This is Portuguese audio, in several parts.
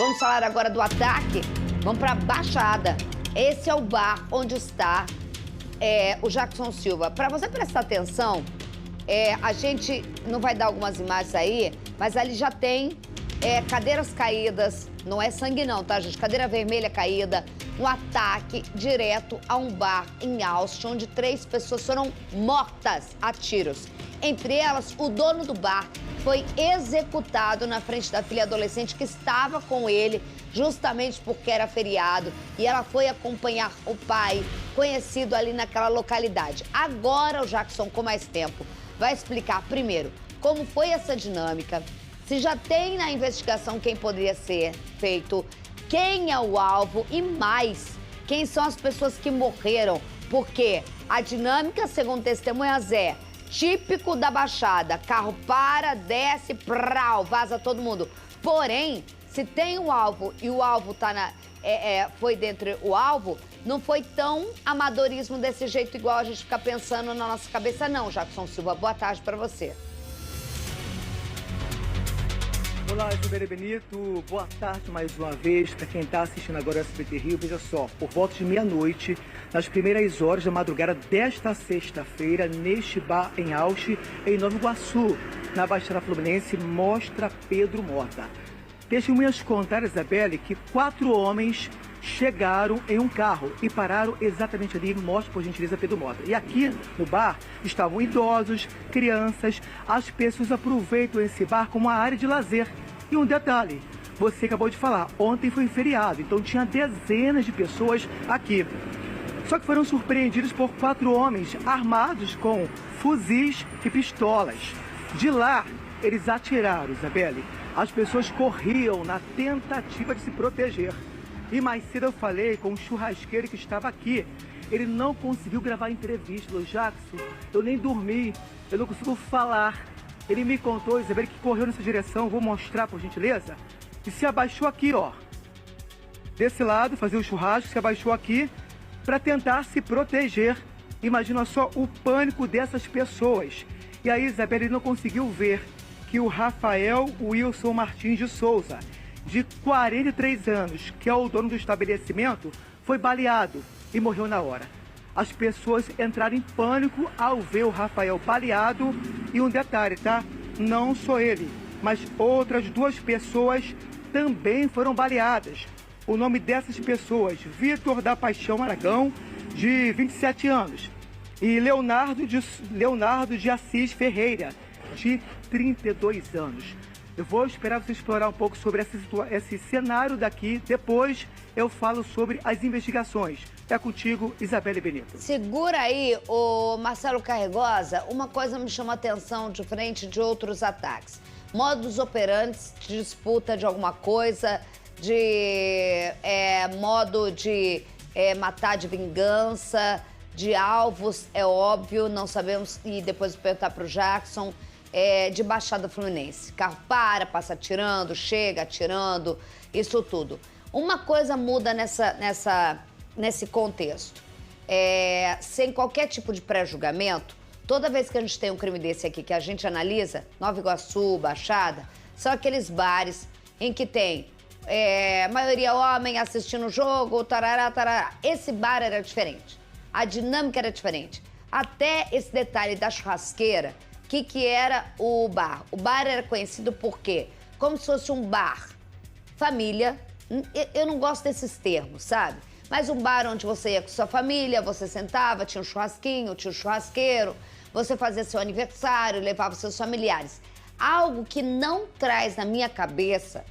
Vamos falar agora do ataque? Vamos para a Baixada. Esse é o bar onde está o Jackson Silva. Para você prestar atenção, a gente não vai dar algumas imagens aí, mas ali já tem cadeiras caídas. Não é sangue não, tá, gente? Cadeira vermelha caída. Um ataque direto a um bar em Austin, onde 3 pessoas foram mortas a tiros. Entre elas, o dono do bar foi executado na frente da filha adolescente que estava com ele, justamente porque era feriado, e ela foi acompanhar o pai, conhecido ali naquela localidade. Agora o Jackson, com mais tempo, vai explicar primeiro como foi essa dinâmica, se já tem na investigação quem poderia ser feito, quem é o alvo e mais, quem são as pessoas que morreram, porque a dinâmica, segundo testemunhas, é típico da Baixada. Carro para, desce, prau, vaza todo mundo. Porém, se tem um alvo e o alvo tá foi dentro o alvo, não foi tão amadorismo desse jeito igual a gente fica pensando na nossa cabeça, não, Jackson Silva. Boa tarde para você. Olá, Isabelle Benito, boa tarde mais uma vez para quem está assistindo agora o SBT Rio. Veja só, por volta de meia-noite, nas primeiras horas da madrugada desta sexta-feira, neste bar em Austin, em Nova Iguaçu, na Baixada Fluminense, Mostra Pedro Mota. Testemunhas contaram, Isabelle, que 4 homens chegaram em um carro e pararam exatamente ali, mostra por gentileza Pedro Mota. E aqui no bar estavam idosos, crianças, as pessoas aproveitam esse bar como uma área de lazer. E um detalhe, você acabou de falar, ontem foi feriado, então tinha dezenas de pessoas aqui. Só que foram surpreendidos por 4 homens armados com fuzis e pistolas. De lá, eles atiraram, Isabelle. As pessoas corriam na tentativa de se proteger. E mais cedo eu falei com um churrasqueiro que estava aqui. Ele não conseguiu gravar a entrevista. Falou, Jackson, eu nem dormi, eu não consigo falar. Ele me contou, Isabelle, que correu nessa direção. Vou mostrar, por gentileza. E se abaixou aqui, ó. Desse lado, fazer o churrasco, se abaixou aqui para tentar se proteger. Imagina só o pânico dessas pessoas. E aí, Isabelle, ele não conseguiu ver que o Rafael Wilson Martins de Souza, de 43 anos, que é o dono do estabelecimento, foi baleado e morreu na hora. As pessoas entraram em pânico ao ver o Rafael baleado. E um detalhe, tá? Não só ele, mas outras 2 pessoas também foram baleadas. O nome dessas pessoas, Vitor da Paixão Aragão, de 27 anos, e Leonardo de Assis Ferreira, de 32 anos. Eu vou esperar você explorar um pouco sobre esse cenário daqui. Depois eu falo sobre as investigações. É contigo, Isabelle Benito. Segura aí, o Marcelo Carregosa. Uma coisa me chama a atenção diferente de outros ataques. Modus operandi de disputa de alguma coisa, de modo de matar de vingança, de alvos, é óbvio, não sabemos. E depois vou perguntar para o Jackson. De Baixada Fluminense. Carro para, passa atirando, chega atirando, isso tudo. Uma coisa muda nesse contexto. Sem qualquer tipo de pré-julgamento, toda vez que a gente tem um crime desse aqui que a gente analisa, Nova Iguaçu, Baixada, são aqueles bares em que tem maioria homem assistindo o jogo, tarará, tarará. Esse bar era diferente. A dinâmica era diferente. Até esse detalhe da churrasqueira. O que era o bar? O bar era conhecido por quê? Como se fosse um bar. Família. Eu não gosto desses termos, sabe? Mas um bar onde você ia com sua família, você sentava, tinha um churrasquinho, tinha um churrasqueiro, você fazia seu aniversário, levava seus familiares. Algo que não traz na minha cabeça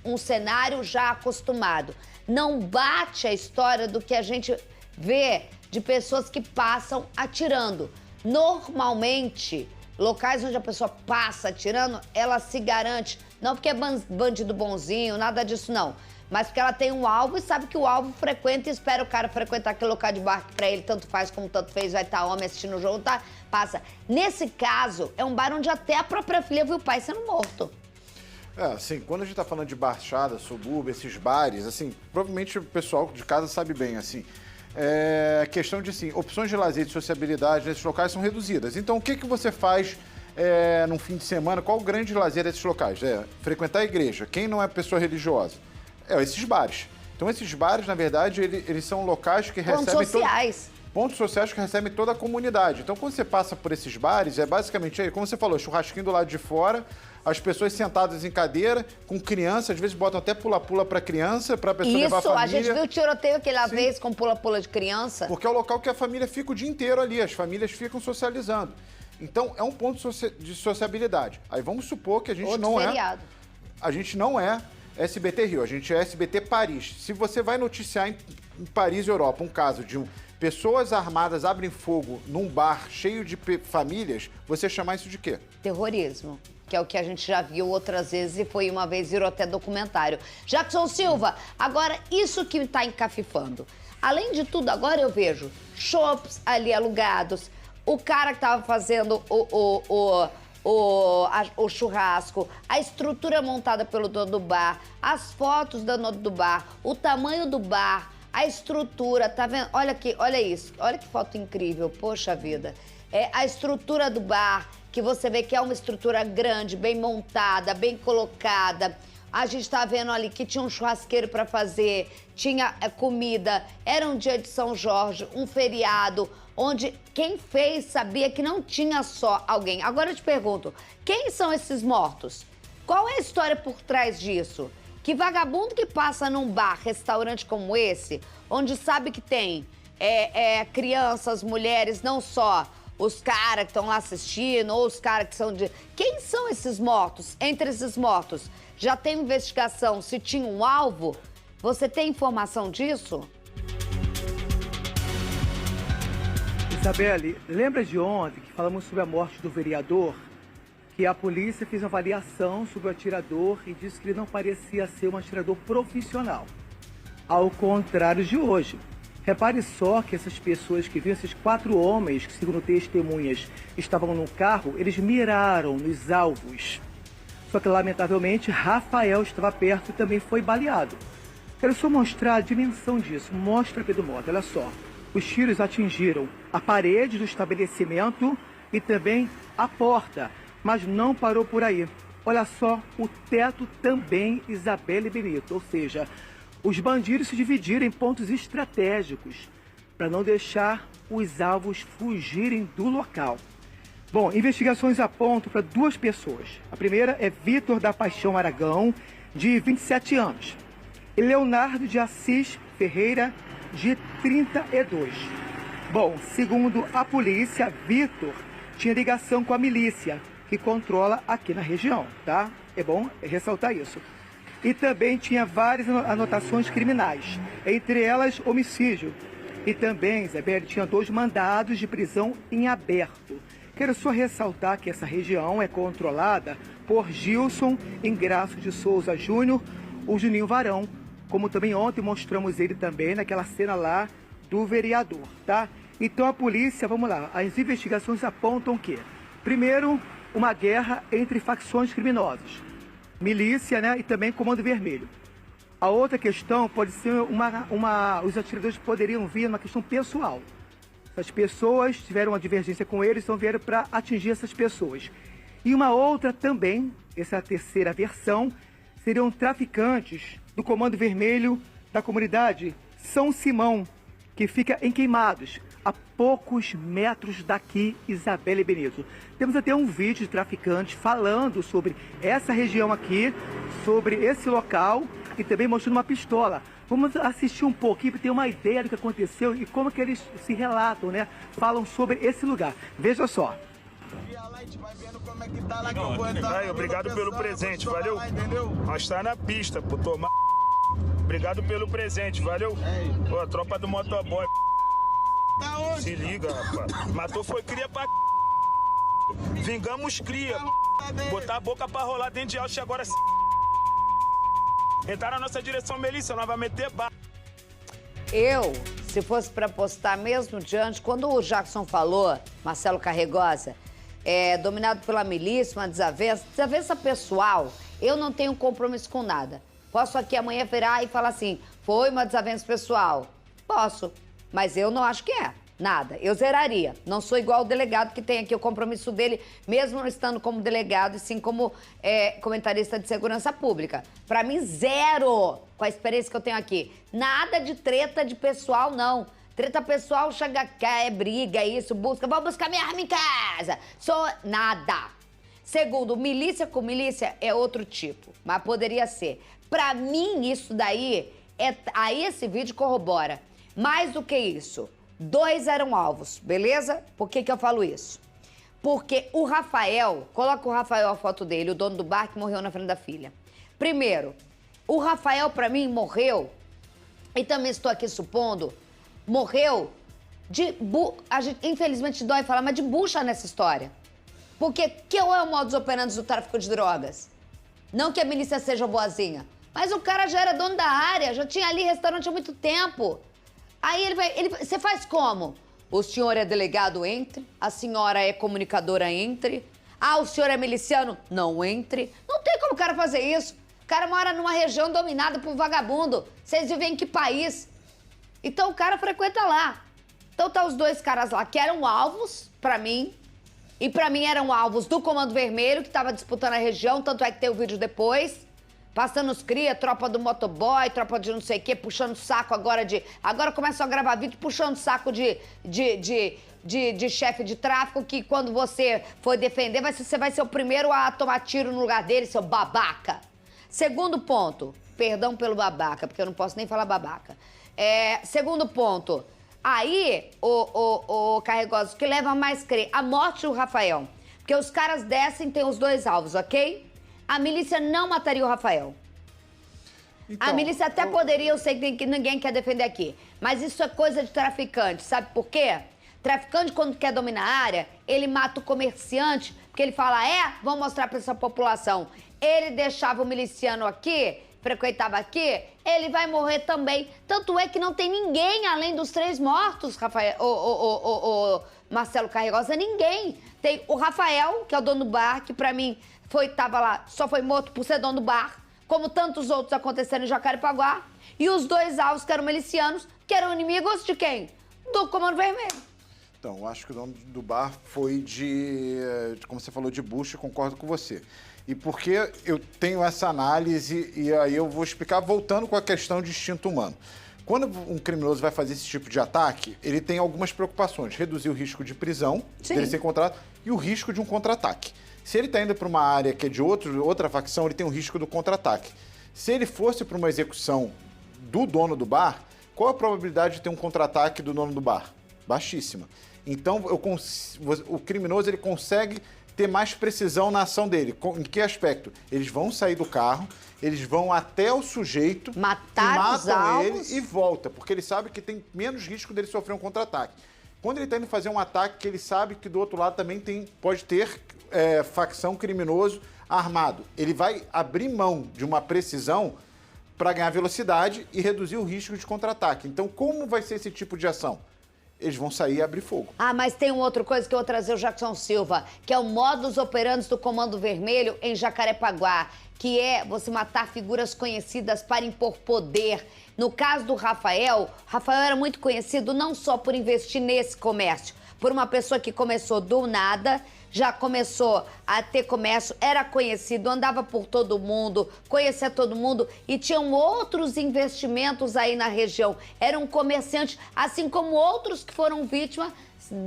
um cenário já acostumado. Não bate a história do que a gente vê de pessoas que passam atirando. Normalmente, locais onde a pessoa passa atirando, ela se garante, não porque é bandido bonzinho, nada disso não, mas porque ela tem um alvo e sabe que o alvo frequenta e espera o cara frequentar aquele local de bar que pra ele tanto faz como tanto fez, vai estar homem assistindo o jogo, tá? Passa. Nesse caso, é um bar onde até a própria filha viu o pai sendo morto. Assim, quando a gente tá falando de Baixada, subúrbio, esses bares, assim, provavelmente o pessoal de casa sabe bem, assim, questão de, assim, opções de lazer e de sociabilidade nesses locais são reduzidas. Então, o que você faz num fim de semana, qual o grande lazer desses locais? É frequentar a igreja. Quem não é pessoa religiosa? Esses bares. Então, esses bares, na verdade, eles são locais que recebem... Pontos sociais. Pontos sociais que recebem toda a comunidade. Então, quando você passa por esses bares, é basicamente, como você falou, churrasquinho do lado de fora, as pessoas sentadas em cadeira, com criança, às vezes botam até pula-pula para criança, para a pessoa levar a família. Isso, a gente viu o tiroteio aquela vez com pula-pula de criança. Porque é o local que a família fica o dia inteiro ali, as famílias ficam socializando. Então, é um ponto de sociabilidade. Aí vamos supor que a gente a gente não é SBT Rio, a gente é SBT Paris. Se você vai noticiar em Paris, Europa, um caso de pessoas armadas abrem fogo num bar cheio de famílias, você chamar isso de quê? Terrorismo, que é o que a gente já viu outras vezes e foi uma vez, virou até documentário. Jackson Silva, agora isso que está encafifando. Além de tudo, agora eu vejo shops ali alugados, o cara que estava fazendo o churrasco, a estrutura montada pelo dono do bar, as fotos do dono do bar, o tamanho do bar, a estrutura, tá vendo? Olha aqui, olha isso, olha que foto incrível, poxa vida. É a estrutura do bar, que você vê que é uma estrutura grande, bem montada, bem colocada. A gente tá vendo ali que tinha um churrasqueiro para fazer, tinha comida, era um dia de São Jorge, um feriado, onde quem fez sabia que não tinha só alguém. Agora eu te pergunto, quem são esses mortos? Qual é a história por trás disso? Que vagabundo que passa num bar, restaurante como esse, onde sabe que tem crianças, mulheres, não só os caras que estão lá assistindo, ou os caras que são de... Quem são esses mortos? Entre esses mortos, já tem investigação se tinha um alvo? Você tem informação disso? Isabelle, lembra de ontem que falamos sobre a morte do vereador? Que a polícia fez uma avaliação sobre o atirador e disse que ele não parecia ser um atirador profissional. Ao contrário de hoje. Repare só que essas pessoas que viram, esses 4 homens, que segundo testemunhas estavam no carro, eles miraram nos alvos. Só que, lamentavelmente, Rafael estava perto e também foi baleado. Quero só mostrar a dimensão disso. Mostra, Pedro Mota, olha só. Os tiros atingiram a parede do estabelecimento e também a porta. Mas não parou por aí. Olha só, o teto também, Isabelle Benito. Ou seja, os bandidos se dividiram em pontos estratégicos para não deixar os alvos fugirem do local. Bom, investigações apontam para 2 pessoas. A primeira é Vitor da Paixão Aragão, de 27 anos. E Leonardo de Assis Ferreira, de 32. Bom, segundo a polícia, Vitor tinha ligação com a milícia, que controla aqui na região, tá? É bom ressaltar isso. E também tinha várias anotações criminais, entre elas homicídio. E também, Isabelle, tinha 2 mandados de prisão em aberto. Quero só ressaltar que essa região é controlada por Gilson Ingrasso de Souza Júnior, o Juninho Varão, como também ontem mostramos ele também naquela cena lá do vereador, tá? Então a polícia, vamos lá, as investigações apontam que, primeiro, uma guerra entre facções criminosas, milícia, né, e também Comando Vermelho. A outra questão pode ser os atiradores poderiam vir uma questão pessoal. As pessoas tiveram uma divergência com eles, então vieram para atingir essas pessoas. E uma outra também, essa é a terceira versão, seriam traficantes do Comando Vermelho da comunidade São Simão, que fica em Queimados, a poucos metros daqui, Isabelle Benito. Temos até um vídeo de traficantes falando sobre essa região aqui, sobre esse local e também mostrando uma pistola. Vamos assistir um pouquinho para ter uma ideia do que aconteceu e como que eles se relatam, né? Falam sobre esse lugar. Veja só. Obrigado pelo presente, valeu? Nós tá na pista, por tomar. Obrigado pelo presente, valeu? Pô, a tropa do motoboy. Se liga, rapaz. Matou foi cria pra. Vingamos cria. Botar a boca pra rolar dentro de Alche agora. Entrar na nossa direção, Melissa, nós vamos meter barra. Eu, se fosse para postar mesmo diante, quando o Jackson falou, Marcelo Carregosa, dominado pela milícia, uma desavença pessoal, eu não tenho compromisso com nada. Posso aqui amanhã virar e falar assim, foi uma desavença pessoal? Posso, mas eu não acho que é. Nada. Eu zeraria. Não sou igual o delegado que tem aqui o compromisso dele, mesmo não estando como delegado, e sim como comentarista de segurança pública. Pra mim, zero com a experiência que eu tenho aqui. Nada de treta de pessoal, não. Treta pessoal chega cá, é briga, é isso, busca. Vou buscar minha arma em casa. Nada. Segundo, milícia com milícia é outro tipo, mas poderia ser. Pra mim, isso daí, aí esse vídeo corrobora. Mais do que isso. 2 eram alvos, beleza? Por que eu falo isso? Porque o Rafael, coloca o Rafael a foto dele, o dono do bar que morreu na frente da filha. Primeiro, o Rafael pra mim morreu, e também estou aqui supondo, morreu a gente, infelizmente dói falar, mas de bucha nessa história. Porque que é o modus operandi do tráfico de drogas? Não que a milícia seja boazinha, mas o cara já era dono da área, já tinha ali restaurante há muito tempo. Aí você faz como? O senhor é delegado, entre. A senhora é comunicadora, entre. Ah, o senhor é miliciano? Não entre. Não tem como o cara fazer isso. O cara mora numa região dominada por vagabundo. Vocês vivem em que país? Então o cara frequenta lá. Então tá os 2 caras lá que eram alvos, pra mim. E pra mim eram alvos do Comando Vermelho, que tava disputando a região. Tanto é que tem o vídeo depois. Passando os cria, tropa do motoboy, tropa de não sei o quê, puxando saco agora de... Agora começam a gravar vídeo puxando saco de chefe de tráfico, que quando você for defender, você vai ser o primeiro a tomar tiro no lugar dele, seu babaca. Segundo ponto, perdão pelo babaca, porque eu não posso nem falar babaca. Segundo ponto, aí, o Carregoso, que leva mais crer, a morte do Rafael. Porque os caras descem, tem os 2 alvos, ok? A milícia não mataria o Rafael. Então, a milícia até poderia, eu sei que ninguém quer defender aqui. Mas isso é coisa de traficante, sabe por quê? Traficante, quando quer dominar a área, ele mata o comerciante, porque ele fala, vamos mostrar pra essa população. Ele deixava o miliciano aqui, frequentava aqui, ele vai morrer também. Tanto é que não tem ninguém além dos 3 mortos, Rafael, Marcelo Carregosa, ninguém. Tem o Rafael, que é o dono do bar, que pra mim... tava lá, só foi morto por ser dono do bar, como tantos outros aconteceram em Jacarepaguá, e os 2 alvos que eram milicianos, que eram inimigos de quem? Do Comando Vermelho. Então, eu acho que o dono do bar foi como você falou, de bucha, concordo com você. E porque eu tenho essa análise, e aí eu vou explicar, voltando com a questão de instinto humano. Quando um criminoso vai fazer esse tipo de ataque, ele tem algumas preocupações. Reduzir o risco de prisão, dele ser encontrado, e o risco de um contra-ataque. Se ele está indo para uma área que é de outra facção, ele tem o risco do contra-ataque. Se ele fosse para uma execução do dono do bar, qual a probabilidade de ter um contra-ataque do dono do bar? Baixíssima. Então, o criminoso ele consegue ter mais precisão na ação dele. Em que aspecto? Eles vão sair do carro, eles vão até o sujeito, matam ele e volta, porque ele sabe que tem menos risco dele sofrer um contra-ataque. Quando ele está indo fazer um ataque, que ele sabe que do outro lado também pode ter facção criminoso armado. Ele vai abrir mão de uma precisão para ganhar velocidade e reduzir o risco de contra-ataque. Então, como vai ser esse tipo de ação? Eles vão sair e abrir fogo. Ah, mas tem uma outra coisa que eu vou trazer o Jackson Silva, que é o modus operandi do Comando Vermelho em Jacarepaguá, que é você matar figuras conhecidas para impor poder. No caso do Rafael era muito conhecido não só por investir nesse comércio, por uma pessoa que começou do nada, já começou a ter comércio, era conhecido, andava por todo mundo, conhecia todo mundo e tinham outros investimentos aí na região. Era um comerciante, assim como outros que foram vítimas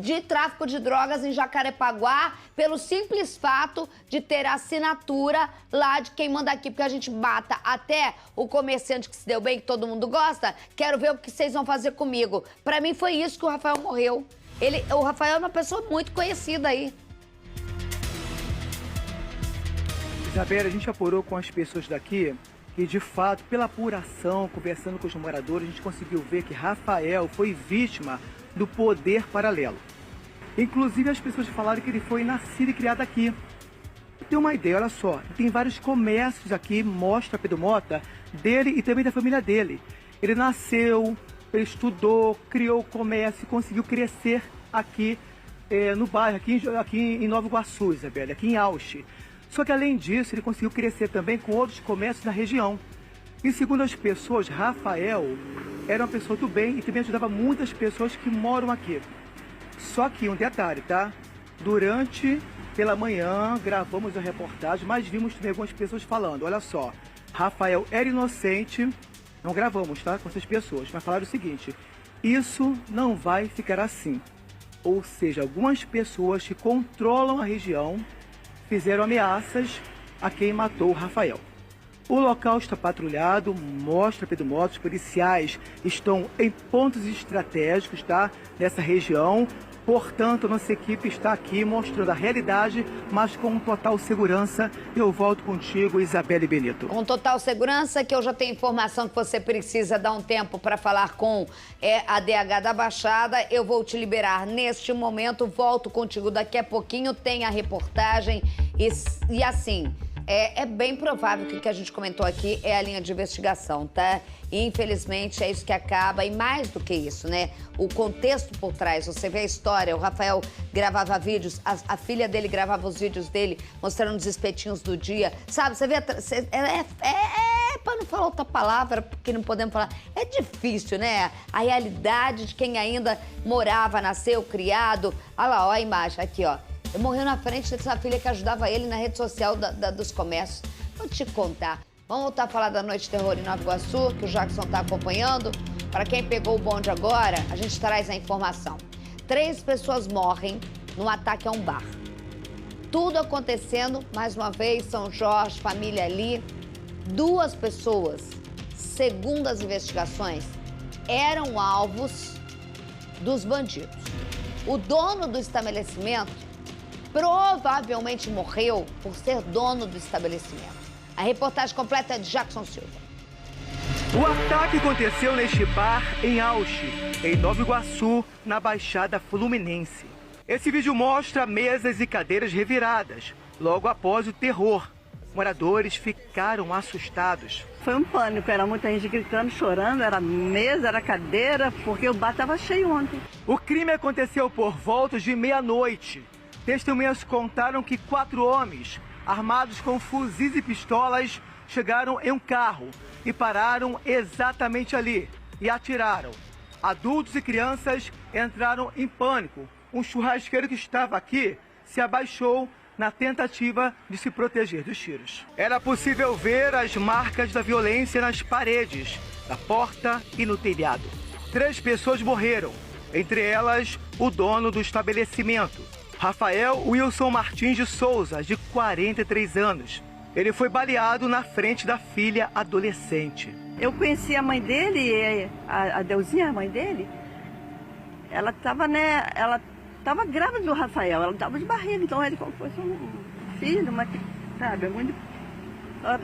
de tráfico de drogas em Jacarepaguá, pelo simples fato de ter a assinatura lá de quem manda aqui, porque a gente mata até o comerciante que se deu bem, que todo mundo gosta. Quero ver o que vocês vão fazer comigo. Pra mim foi isso que o Rafael morreu. O Rafael é uma pessoa muito conhecida aí. Isabela, a gente apurou com as pessoas daqui que, de fato, pela apuração, conversando com os moradores, a gente conseguiu ver que Rafael foi vítima do poder paralelo. Inclusive, as pessoas falaram que ele foi nascido e criado aqui. Tem uma ideia, olha só, tem vários comércios aqui, mostra Pedro Mota, dele e também da família dele. Ele nasceu, ele estudou, criou o comércio e conseguiu crescer aqui no bairro, aqui em Nova Iguaçu, Isabela, aqui em Auchi. Só que, além disso, ele conseguiu crescer também com outros comércios na região. E, segundo as pessoas, Rafael era uma pessoa do bem e também ajudava muitas pessoas que moram aqui. Só que um detalhe, tá? Pela manhã, gravamos a reportagem, mas vimos também algumas pessoas falando, olha só, Rafael era inocente, não gravamos, tá? Com essas pessoas, mas falaram o seguinte, isso não vai ficar assim. Ou seja, algumas pessoas que controlam a região fizeram ameaças a quem matou o Rafael. O local está patrulhado, mostra Pedro Motos, policiais estão em pontos estratégicos, tá? Nessa região. Portanto, nossa equipe está aqui mostrando a realidade, mas com total segurança. Eu volto contigo, Isabelle Benito. Com total segurança, que eu já tenho informação que você precisa dar um tempo para falar com a DH da Baixada. Eu vou te liberar neste momento, volto contigo daqui a pouquinho, tem a reportagem e assim... É bem provável que o que a gente comentou aqui é a linha de investigação, tá? E, infelizmente, é isso que acaba. E mais do que isso, né? O contexto por trás, você vê a história. O Rafael gravava vídeos, a filha dele gravava os vídeos dele, mostrando os espetinhos do dia. Sabe, você vê... Para não falar outra palavra, porque não podemos falar... É difícil, né? A realidade de quem ainda morava, nasceu, criado. Olha lá, ó a imagem aqui, ó. Ele morreu na frente dessa filha que ajudava ele na rede social dos comércios. Vou te contar. Vamos voltar a falar da Noite de Terror em Nova Iguaçu, que o Jackson está acompanhando. Para quem pegou o bonde agora, a gente traz a informação. 3 pessoas morrem num ataque a um bar. Tudo acontecendo, mais uma vez, São Jorge, família ali. 2 pessoas, segundo as investigações, eram alvos dos bandidos. O dono do estabelecimento provavelmente morreu por ser dono do estabelecimento. A reportagem completa é de Jackson Silva. O ataque aconteceu neste bar em Auchi, em Nova Iguaçu, na Baixada Fluminense. Esse vídeo mostra mesas e cadeiras reviradas, logo após o terror. Moradores ficaram assustados. Foi um pânico, era muita gente gritando, chorando, era mesa, era cadeira, porque o bar estava cheio ontem. O crime aconteceu por volta de meia-noite. Testemunhas contaram que 4 homens, armados com fuzis e pistolas, chegaram em um carro e pararam exatamente ali e atiraram. Adultos e crianças entraram em pânico. Um churrasqueiro que estava aqui se abaixou na tentativa de se proteger dos tiros. Era possível ver as marcas da violência nas paredes, na porta e no telhado. 3 pessoas morreram, entre elas o dono do estabelecimento, Rafael Wilson Martins de Souza, de 43 anos. Ele foi baleado na frente da filha adolescente. Eu conheci a mãe dele, a Deusinha, a mãe dele. Ela estava, né, estava grávida do Rafael, ela estava de barriga, então ele como fosse um filho, sabe, muito...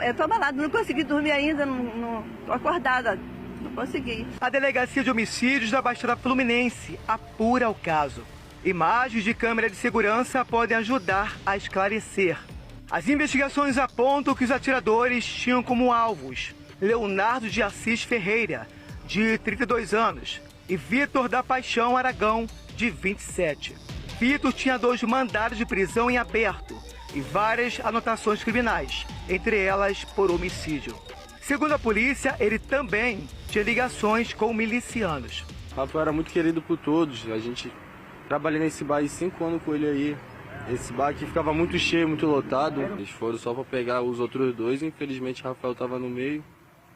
Eu estou abalada, não consegui dormir ainda, estou acordada, não consegui. A Delegacia de Homicídios da Baixada Fluminense apura o caso. Imagens de câmera de segurança podem ajudar a esclarecer. As investigações apontam que os atiradores tinham como alvos Leonardo de Assis Ferreira, de 32 anos, e Vitor da Paixão Aragão, de 27. Vitor tinha 2 mandados de prisão em aberto e várias anotações criminais, entre elas por homicídio. Segundo a polícia, ele também tinha ligações com milicianos. O Rafael era muito querido por todos. A gente trabalhei nesse bar há 5 anos com ele aí. Esse bar aqui ficava muito cheio, muito lotado. Eles foram só para pegar os outros 2. Infelizmente, o Rafael estava no meio,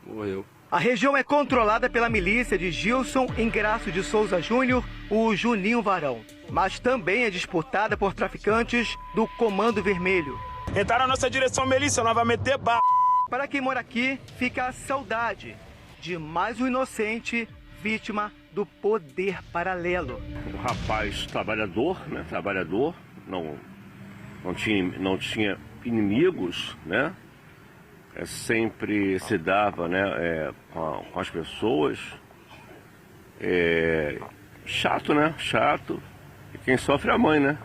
morreu. A região é controlada pela milícia de Gilson Ingrasso de Souza Júnior, o Juninho Varão. Mas também é disputada por traficantes do Comando Vermelho. Entraram na nossa direção, milícia, nós vamos meter bar. Para quem mora aqui, fica a saudade de mais um inocente vítima do poder paralelo. O rapaz trabalhador, né? Trabalhador, não tinha inimigos, né? Sempre se dava, né? Com as pessoas. Chato, né? Chato. E quem sofre é a mãe, né?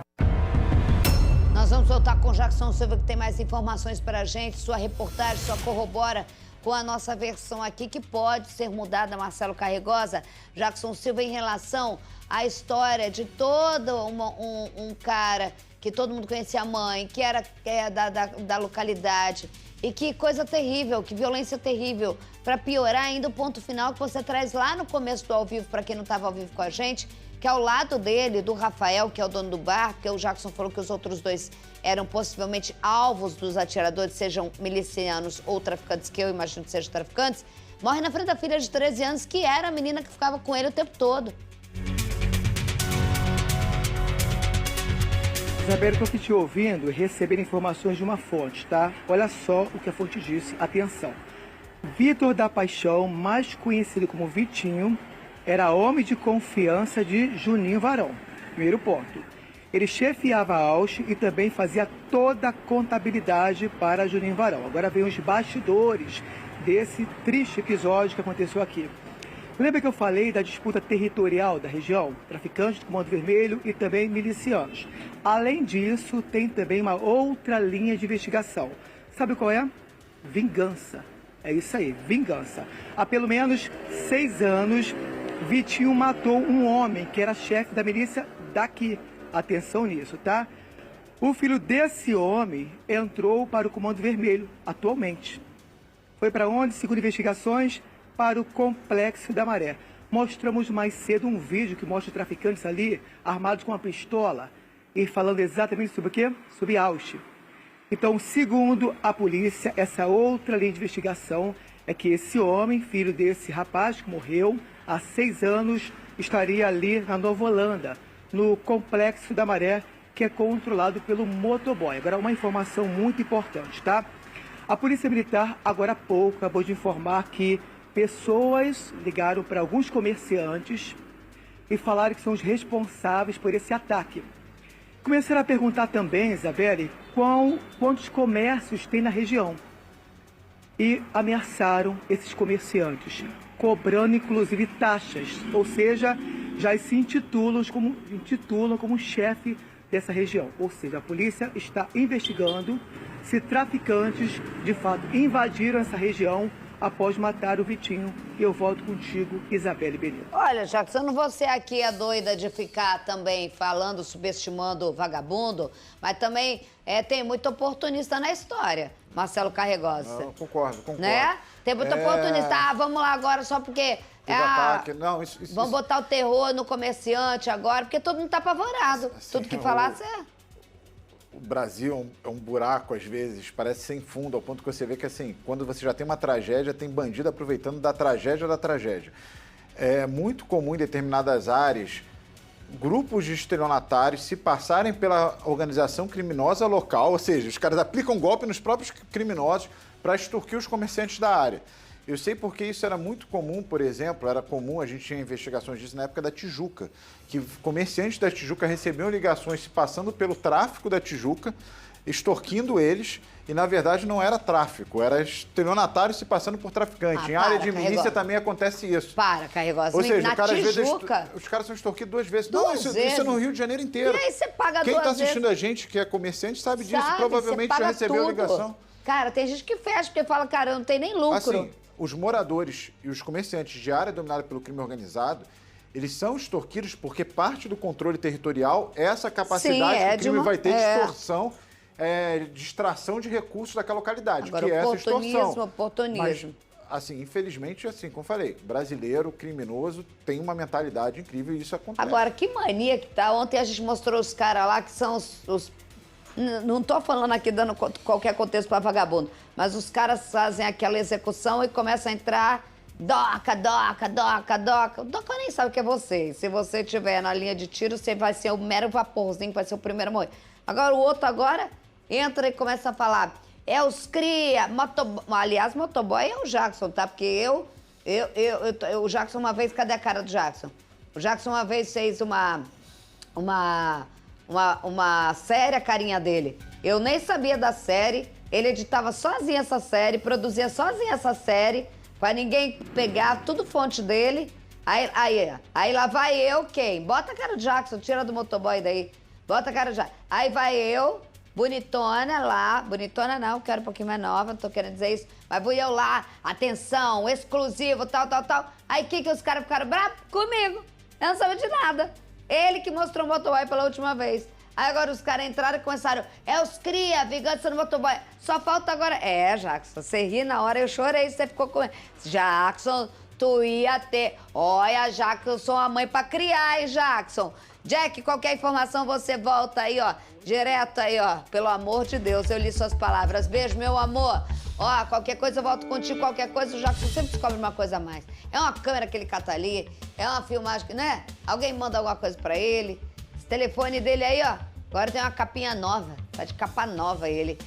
Nós vamos voltar com o Jackson Silva, que tem mais informações para a gente. Sua reportagem só corrobora com a nossa versão aqui, que pode ser mudada, Marcelo Carregosa. Jackson Silva, em relação à história de todo um cara que todo mundo conhecia a mãe, que era da localidade. E que coisa terrível, que violência terrível. Para piorar ainda, o ponto final que você traz lá no começo do Ao Vivo, para quem não estava ao vivo com a gente, que ao lado dele, do Rafael, que é o dono do bar, porque o Jackson falou que os outros dois eram possivelmente alvos dos atiradores, sejam milicianos ou traficantes, que eu imagino que sejam traficantes, morre na frente da filha de 13 anos, que era a menina que ficava com ele o tempo todo. Isabela, estou aqui te ouvindo e recebendo informações de uma fonte, tá? Olha só o que a fonte disse. Atenção. Vitor da Paixão, mais conhecido como Vitinho, era homem de confiança de Juninho Varão. Primeiro ponto. Ele chefiava a Ausch e também fazia toda a contabilidade para Juninho Varão. Agora vem os bastidores desse triste episódio que aconteceu aqui. Lembra que eu falei da disputa territorial da região? Traficantes do Comando Vermelho e também milicianos. Além disso, tem também uma outra linha de investigação. Sabe qual é? Vingança. É isso aí, vingança. Há pelo menos 6 anos, Vitinho matou um homem que era chefe da milícia daqui. Atenção nisso, tá? O filho desse homem entrou para o Comando Vermelho atualmente. Foi para onde, segundo investigações? Para o Complexo da Maré. Mostramos mais cedo um vídeo que mostra traficantes ali armados com uma pistola e falando exatamente sobre o quê? Sobre Ausch. Então, segundo a polícia, essa outra linha de investigação é que esse homem, filho desse rapaz que morreu há 6 anos, estaria ali na Nova Holanda, no Complexo da Maré, que é controlado pelo motoboy. Agora, uma informação muito importante, tá? A Polícia Militar, agora há pouco, acabou de informar que pessoas ligaram para alguns comerciantes e falaram que são os responsáveis por esse ataque. Começaram a perguntar também, Isabelle, quantos comércios tem na região. E ameaçaram esses comerciantes, cobrando inclusive taxas, ou seja, já se intitulam como chefe dessa região. Ou seja, a polícia está investigando se traficantes de fato invadiram essa região após matar o Vitinho. E eu volto contigo, Isabelle Benito. Olha, Jackson, não vou ser aqui a doida de ficar também falando, subestimando o vagabundo, mas também tem muito oportunista na história, Marcelo Carregosa. Não, concordo. Né? Tem muito oportunista. Ah, vamos lá agora só porque... Não, vamos botar o terror no comerciante agora, porque todo mundo tá apavorado. Assim, tudo que falasse O Brasil é um buraco, às vezes, parece sem fundo, ao ponto que você vê que, assim, quando você já tem uma tragédia, tem bandido aproveitando da tragédia. É muito comum em determinadas áreas grupos de estelionatários se passarem pela organização criminosa local, ou seja, os caras aplicam golpe nos próprios criminosos para extorquir os comerciantes da área. Eu sei porque isso era muito comum, por exemplo, a gente tinha investigações disso na época da Tijuca, que comerciantes da Tijuca recebiam ligações se passando pelo tráfico da Tijuca, extorquindo eles, e na verdade não era tráfico, era estelionatário se passando por traficante. Em área de milícia também acontece isso. Carregosa. Ou seja, na Tijuca, os caras são extorquidos 2 vezes. Isso é no Rio de Janeiro inteiro. E aí você paga 2 vezes. Quem está assistindo a gente, que é comerciante, sabe disso. Provavelmente já recebeu a ligação. Cara, tem gente que fecha porque fala, cara, eu não tenho nem lucro. Assim, os moradores e os comerciantes de área dominada pelo crime organizado, eles são extorquidos porque parte do controle territorial é essa capacidade que o crime vai ter de extorsão, de extração de recursos daquela localidade, agora, que é essa extorsão. Oportunismo. Mas, assim, infelizmente, assim, como falei, brasileiro, criminoso, tem uma mentalidade incrível e isso acontece. Agora, que mania que tá. Ontem a gente mostrou os caras lá que são os... Não tô falando aqui dando qualquer contexto para vagabundo, mas os caras fazem aquela execução e começam a entrar, doca. O doca nem sabe o que é você. Se você estiver na linha de tiro, você vai ser o mero vaporzinho, vai ser o primeiro a morrer. Agora, o outro entra e começa a falar, os cria, aliás, motoboy é o Jackson, tá? Porque o Jackson uma vez, cadê a cara do Jackson? O Jackson uma vez fez uma série, a carinha dele. Eu nem sabia da série, ele editava sozinho essa série, produzia sozinho essa série, pra ninguém pegar, tudo fonte dele. Aí lá vai eu, quem? Bota a cara do Jackson, tira do motoboy daí. Bota a cara do Jackson. Aí vai eu, bonitona lá, bonitona não, quero um pouquinho mais nova, não tô querendo dizer isso, mas vou eu lá, atenção, exclusivo, tal. Aí o que os caras ficaram bravos? Comigo. Eu não sabia de nada. Ele que mostrou o motoboy pela última vez. Aí agora os caras entraram e começaram, os cria, vingança no motoboy. Só falta agora... Jackson, você ri na hora, eu chorei, você ficou com... Jackson, tu ia ter. Olha, Jackson, eu sou uma mãe pra criar, hein, Jackson? Jack, qualquer informação você volta aí, ó, direto aí, ó. Pelo amor de Deus, eu li suas palavras. Beijo, meu amor. Ó, qualquer coisa eu volto contigo, qualquer coisa o Jackson sempre descobre uma coisa a mais. É uma câmera que ele cata ali, é uma filmagem, né? Alguém manda alguma coisa pra ele. Esse telefone dele aí, ó, agora tem uma capinha nova, tá de capa nova ele.